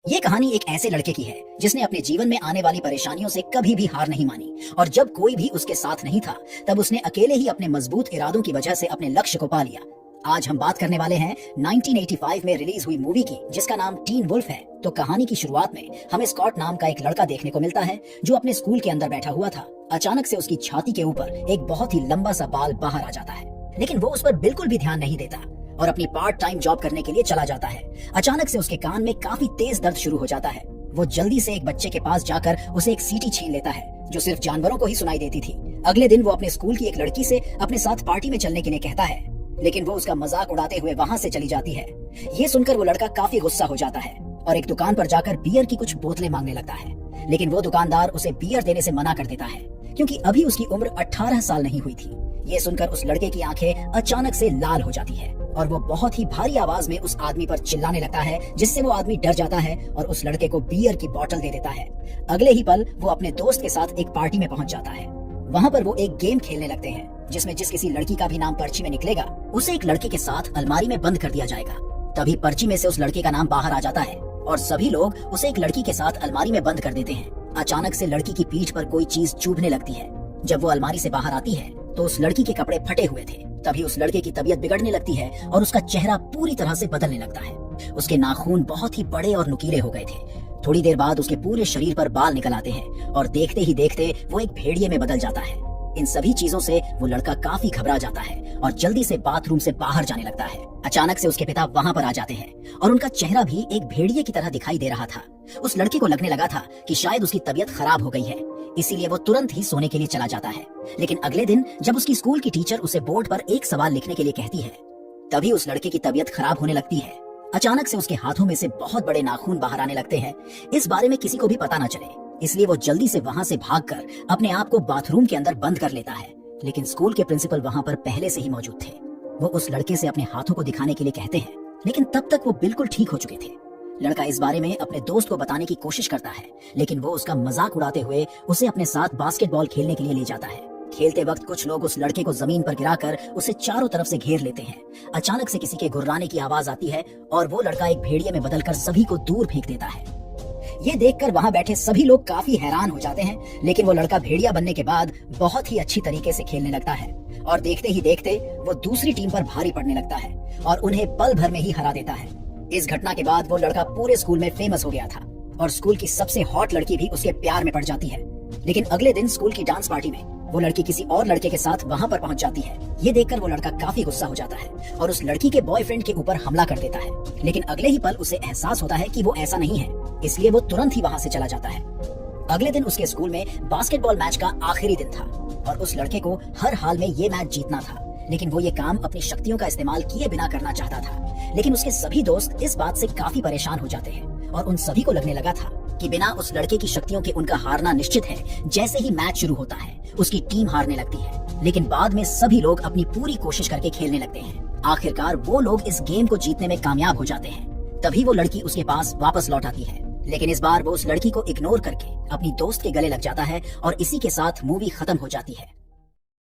ये कहानी एक ऐसे लड़के की है जिसने अपने जीवन में आने वाली परेशानियों से कभी भी हार नहीं मानी और जब कोई भी उसके साथ नहीं था तब उसने अकेले ही अपने मजबूत इरादों की वजह से अपने लक्ष्य को पा लिया। आज हम बात करने वाले हैं 1985 में रिलीज हुई मूवी की जिसका नाम टीन वुल्फ है। तो कहानी की शुरुआत में हमें स्कॉट नाम का एक लड़का देखने को मिलता है जो अपने स्कूल के अंदर बैठा हुआ था। अचानक से उसकी छाती के ऊपर एक बहुत ही लंबा सा बाल बाहर आ जाता है, लेकिन वो उस पर बिल्कुल भी ध्यान नहीं देता और अपनी पार्ट टाइम जॉब करने के लिए चला जाता है। अचानक से उसके कान में काफी तेज दर्द शुरू हो जाता है। वो जल्दी से एक बच्चे के पास जाकर उसे एक सीटी छीन लेता है जो सिर्फ जानवरों को ही सुनाई देती थी। अगले दिन वो अपने स्कूल की एक लड़की से अपने साथ पार्टी में चलने के लिए कहता है, लेकिन वो उसका मजाक उड़ाते हुए वहाँ से चली जाती है। ये सुनकर वो लड़का काफी गुस्सा हो जाता है और एक दुकान पर जाकर बियर की कुछ बोतलें मांगने लगता है, लेकिन वो दुकानदार उसे बियर देने से मना कर देता है क्योंकि अभी उसकी उम्र 18 साल नहीं हुई थी। ये सुनकर उस लड़के की आंखें अचानक से लाल हो जाती है और वो बहुत ही भारी आवाज में उस आदमी पर चिल्लाने लगता है, जिससे वो आदमी डर जाता है और उस लड़के को बियर की बोतल दे देता है। अगले ही पल वो अपने दोस्त के साथ एक पार्टी में पहुंच जाता है। वहाँ पर वो एक गेम खेलने लगते हैं जिसमें जिस किसी लड़की का भी नाम पर्ची में निकलेगा उसे एक लड़के के साथ अलमारी में बंद कर दिया जाएगा। तभी पर्ची में से उस लड़के का नाम बाहर आ जाता है और सभी लोग उसे एक लड़की के साथ अलमारी में बंद कर देते हैं। अचानक से लड़की की पीठ पर कोई चीज चुभने लगती है। जब वो अलमारी से बाहर आती है तो उस लड़की के कपड़े फटे हुए थे। तभी उस लड़के की तबीयत बिगड़ने लगती है और उसका चेहरा पूरी तरह से बदलने लगता है। उसके नाखून बहुत ही बड़े और नुकीले हो गए थे। थोड़ी देर बाद उसके पूरे शरीर पर बाल निकल आते हैं और देखते ही देखते वो एक भेड़िए में बदल जाता है। इन सभी चीजों से वो लड़का काफी घबरा जाता है और जल्दी से बाथरूम से बाहर जाने लगता है। अचानक से उसके पिता वहाँ पर आ जाते हैं और उनका चेहरा भी एक भेड़िए की तरह दिखाई दे रहा था। उस लड़के को लगने लगा था कि शायद उसकी तबीयत खराब हो गई है, इसीलिए वो तुरंत ही सोने के लिए चला जाता है। लेकिन अगले दिन जब उसकी स्कूल की टीचर उसे बोर्ड पर एक सवाल लिखने के लिए कहती है, तभी उस लड़के की तबीयत खराब होने लगती है। अचानक से उसके हाथों में से बहुत बड़े नाखून बाहर आने लगते हैं। इस बारे में किसी को भी पता न चले, इसलिए वो जल्दी से वहाँ से भागकर अपने आप को बाथरूम के अंदर बंद कर लेता है। लेकिन स्कूल के प्रिंसिपल वहाँ पर पहले से ही मौजूद थे। वो उस लड़के से अपने हाथों को दिखाने के लिए कहते हैं, लेकिन तब तक वो बिल्कुल ठीक हो चुके थे। लड़का इस बारे में अपने दोस्त को बताने की कोशिश करता है, लेकिन वो उसका मजाक उड़ाते हुए उसे अपने साथ बास्केटबॉल खेलने के लिए ले जाता है। खेलते वक्त कुछ लोग उस लड़के को जमीन पर गिराकर उसे चारों तरफ से घेर लेते हैं। अचानक से किसी के गुर्राने की आवाज आती है और वो लड़का एक भेड़िए में बदलकर सभी को दूर फेंक देता है। ये देखकर वहाँ बैठे सभी लोग काफी हैरान हो जाते हैं, लेकिन वो लड़का भेड़िया बनने के बाद बहुत ही अच्छी तरीके से खेलने लगता है और देखते ही देखते वो दूसरी टीम पर भारी पड़ने लगता है और उन्हें पल भर में ही हरा देता है। इस घटना के बाद वो लड़का पूरे स्कूल में फेमस हो गया था और स्कूल की सबसे हॉट लड़की भी उसके प्यार में पड़ जाती है। लेकिन अगले दिन स्कूल की डांस पार्टी में वो लड़की किसी और लड़के के साथ वहाँ पर पहुँच जाती है। ये देखकर वो लड़का काफी गुस्सा हो जाता है और उस लड़की के बॉयफ्रेंड के ऊपर हमला कर देता है। लेकिन अगले ही पल उसे एहसास होता है कि वो ऐसा नहीं है, इसलिए वो तुरंत ही वहाँ से चला जाता है। अगले दिन उसके स्कूल में बास्केटबॉल मैच का आखिरी दिन था और उस लड़के को हर हाल में ये मैच जीतना था, लेकिन वो ये काम अपनी शक्तियों का इस्तेमाल किए बिना करना चाहता था। लेकिन उसके सभी दोस्त इस बात से काफी परेशान हो जाते हैं और उन सभी को लगने लगा था कि बिना उस लड़के की शक्तियों के उनका हारना निश्चित है। जैसे ही मैच शुरू होता है उसकी टीम हारने लगती है, लेकिन बाद में सभी लोग अपनी पूरी कोशिश करके खेलने लगते हैं। आखिरकार वो लोग इस गेम को जीतने में कामयाब हो जाते हैं। तभी वो लड़की उसके पास वापस लौट आती है, लेकिन इस बार वो उस लड़की को इग्नोर करके अपनी दोस्त के गले लग जाता है और इसी के साथ मूवी खत्म हो जाती है।